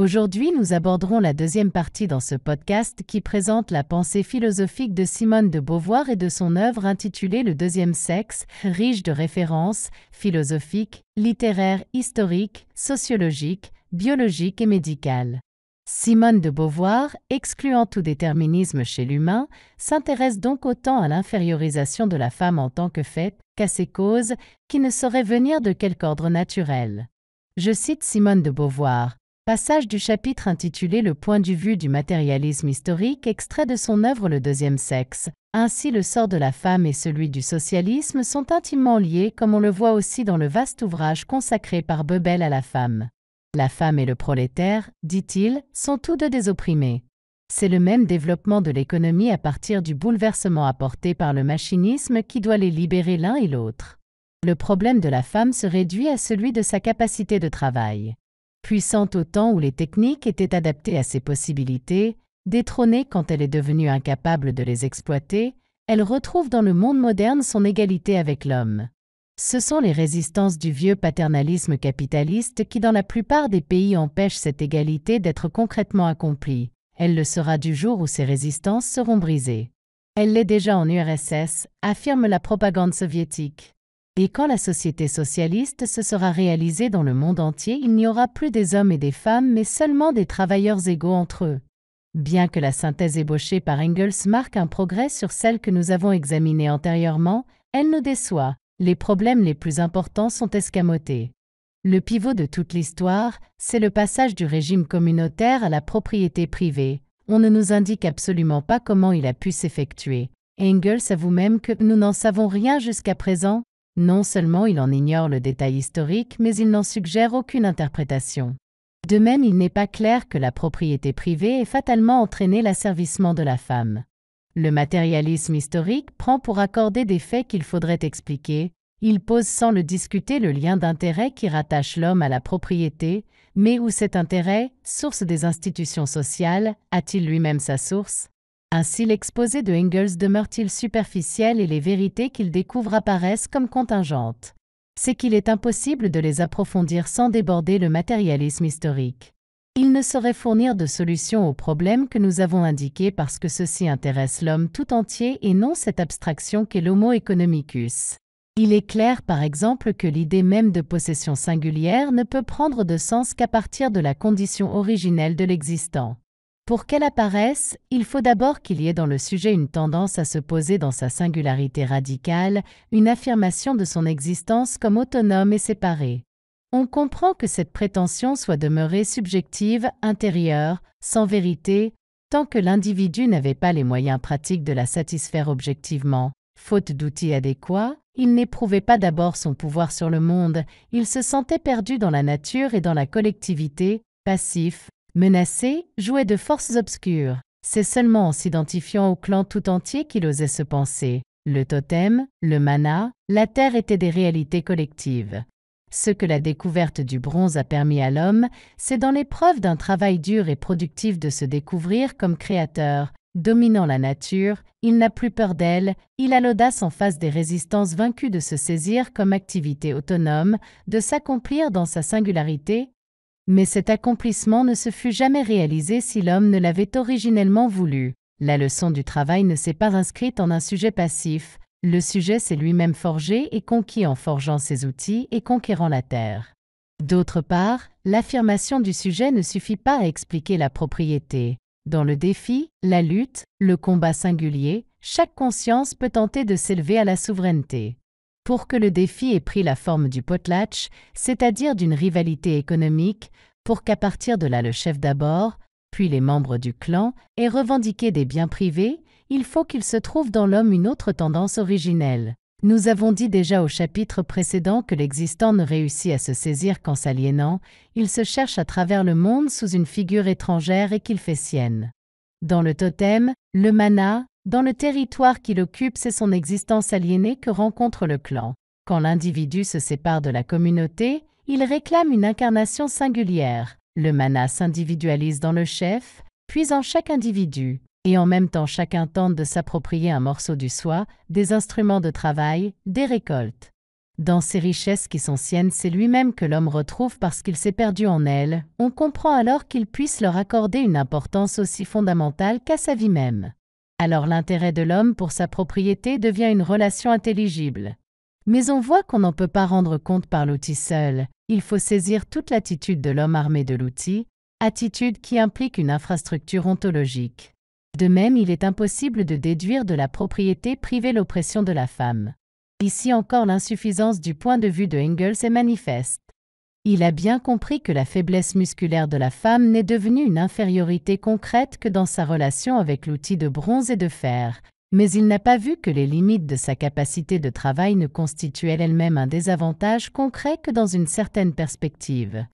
Aujourd'hui, nous aborderons la deuxième partie dans ce podcast qui présente la pensée philosophique de Simone de Beauvoir et de son œuvre intitulée Le deuxième sexe, riche de références philosophiques, littéraires, historiques, sociologiques, biologiques et médicales. Simone de Beauvoir, excluant tout déterminisme chez l'humain, s'intéresse donc autant à l'infériorisation de la femme en tant que fait qu'à ses causes, qui ne sauraient venir de quelque ordre naturel. Je cite Simone de Beauvoir. Passage du chapitre intitulé Le point de vue du matérialisme historique, extrait de son œuvre Le deuxième sexe. Ainsi, le sort de la femme et celui du socialisme sont intimement liés, comme on le voit aussi dans le vaste ouvrage consacré par Bebel à la femme. La femme et le prolétaire, dit-il, sont tous deux des opprimés. C'est le même développement de l'économie à partir du bouleversement apporté par le machinisme qui doit les libérer l'un et l'autre. Le problème de la femme se réduit à celui de sa capacité de travail. Puissante au temps où les techniques étaient adaptées à ses possibilités, détrônée quand elle est devenue incapable de les exploiter, elle retrouve dans le monde moderne son égalité avec l'homme. Ce sont les résistances du vieux paternalisme capitaliste qui dans la plupart des pays empêchent cette égalité d'être concrètement accomplie. Elle le sera du jour où ces résistances seront brisées. Elle l'est déjà en URSS, affirme la propagande soviétique. Et quand la société socialiste se sera réalisée dans le monde entier, il n'y aura plus des hommes et des femmes, mais seulement des travailleurs égaux entre eux. Bien que la synthèse ébauchée par Engels marque un progrès sur celle que nous avons examinée antérieurement, elle nous déçoit. Les problèmes les plus importants sont escamotés. Le pivot de toute l'histoire, c'est le passage du régime communautaire à la propriété privée. On ne nous indique absolument pas comment il a pu s'effectuer. Engels avoue même que nous n'en savons rien jusqu'à présent. Non seulement il en ignore le détail historique, mais il n'en suggère aucune interprétation. De même, il n'est pas clair que la propriété privée ait fatalement entraîné l'asservissement de la femme. Le matérialisme historique prend pour accorder des faits qu'il faudrait expliquer. Il pose sans le discuter le lien d'intérêt qui rattache l'homme à la propriété, mais où cet intérêt, source des institutions sociales, a-t-il lui-même sa source ? Ainsi l'exposé de Engels demeure-t-il superficiel et les vérités qu'il découvre apparaissent comme contingentes. C'est qu'il est impossible de les approfondir sans déborder le matérialisme historique. Il ne saurait fournir de solution aux problèmes que nous avons indiqués parce que ceux-ci intéressent l'homme tout entier et non cette abstraction qu'est l'homo economicus. Il est clair par exemple que l'idée même de possession singulière ne peut prendre de sens qu'à partir de la condition originelle de l'existant. Pour qu'elle apparaisse, il faut d'abord qu'il y ait dans le sujet une tendance à se poser dans sa singularité radicale, une affirmation de son existence comme autonome et séparée. On comprend que cette prétention soit demeurée subjective, intérieure, sans vérité, tant que l'individu n'avait pas les moyens pratiques de la satisfaire objectivement. Faute d'outils adéquats, il n'éprouvait pas d'abord son pouvoir sur le monde, il se sentait perdu dans la nature et dans la collectivité, passif, menacé, jouait de forces obscures. C'est seulement en s'identifiant au clan tout entier qu'il osait se penser. Le totem, le mana, la terre étaient des réalités collectives. Ce que la découverte du bronze a permis à l'homme, c'est dans l'épreuve d'un travail dur et productif de se découvrir comme créateur. Dominant la nature, il n'a plus peur d'elle, il a l'audace en face des résistances vaincues de se saisir comme activité autonome, de s'accomplir dans sa singularité. Mais cet accomplissement ne se fût jamais réalisé si l'homme ne l'avait originellement voulu. La leçon du travail ne s'est pas inscrite en un sujet passif, le sujet s'est lui-même forgé et conquis en forgeant ses outils et conquérant la terre. D'autre part, l'affirmation du sujet ne suffit pas à expliquer la propriété. Dans le défi, la lutte, le combat singulier, chaque conscience peut tenter de s'élever à la souveraineté. Pour que le défi ait pris la forme du potlatch, c'est-à-dire d'une rivalité économique, pour qu'à partir de là le chef d'abord, puis les membres du clan, aient revendiqué des biens privés, il faut qu'il se trouve dans l'homme une autre tendance originelle. Nous avons dit déjà au chapitre précédent que l'existant ne réussit à se saisir qu'en s'aliénant, il se cherche à travers le monde sous une figure étrangère et qu'il fait sienne. Dans le totem, le mana, dans le territoire qu'il occupe, c'est son existence aliénée que rencontre le clan. Quand l'individu se sépare de la communauté, il réclame une incarnation singulière. Le mana s'individualise dans le chef, puis en chaque individu, et en même temps chacun tente de s'approprier un morceau du soi, des instruments de travail, des récoltes. Dans ces richesses qui sont siennes, c'est lui-même que l'homme retrouve parce qu'il s'est perdu en elles. On comprend alors qu'il puisse leur accorder une importance aussi fondamentale qu'à sa vie même. Alors l'intérêt de l'homme pour sa propriété devient une relation intelligible. Mais on voit qu'on n'en peut pas rendre compte par l'outil seul. Il faut saisir toute l'attitude de l'homme armé de l'outil, attitude qui implique une infrastructure ontologique. De même, il est impossible de déduire de la propriété privée l'oppression de la femme. Ici encore l'insuffisance du point de vue de Engels est manifeste. Il a bien compris que la faiblesse musculaire de la femme n'est devenue une infériorité concrète que dans sa relation avec l'outil de bronze et de fer, mais il n'a pas vu que les limites de sa capacité de travail ne constituaient elles-mêmes un désavantage concret que dans une certaine perspective.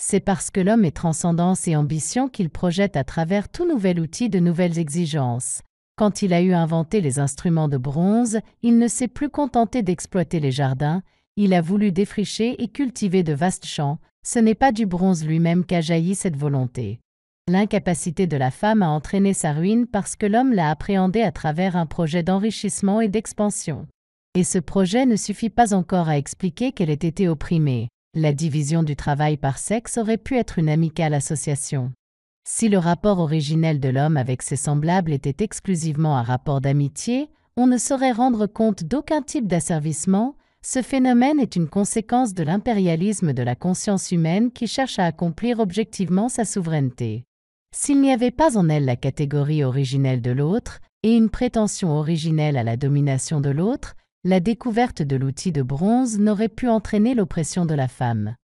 C'est parce que l'homme est transcendance et ambition qu'il projette à travers tout nouvel outil de nouvelles exigences. Quand il a eu inventé les instruments de bronze, il ne s'est plus contenté d'exploiter les jardins, il a voulu défricher et cultiver de vastes champs. Ce n'est pas du bronze lui-même qu'a jailli cette volonté. L'incapacité de la femme a entraîné sa ruine parce que l'homme l'a appréhendée à travers un projet d'enrichissement et d'expansion. Et ce projet ne suffit pas encore à expliquer qu'elle ait été opprimée. La division du travail par sexe aurait pu être une amicale association. Si le rapport originel de l'homme avec ses semblables était exclusivement un rapport d'amitié, on ne saurait rendre compte d'aucun type d'asservissement. Ce phénomène est une conséquence de l'impérialisme de la conscience humaine qui cherche à accomplir objectivement sa souveraineté. S'il n'y avait pas en elle la catégorie originelle de l'autre et une prétention originelle à la domination de l'autre, la découverte de l'outil de bronze n'aurait pu entraîner l'oppression de la femme.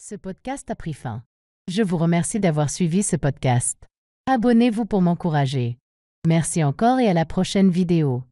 Ce podcast a pris fin. Je vous remercie d'avoir suivi ce podcast. Abonnez-vous pour m'encourager. Merci encore et à la prochaine vidéo.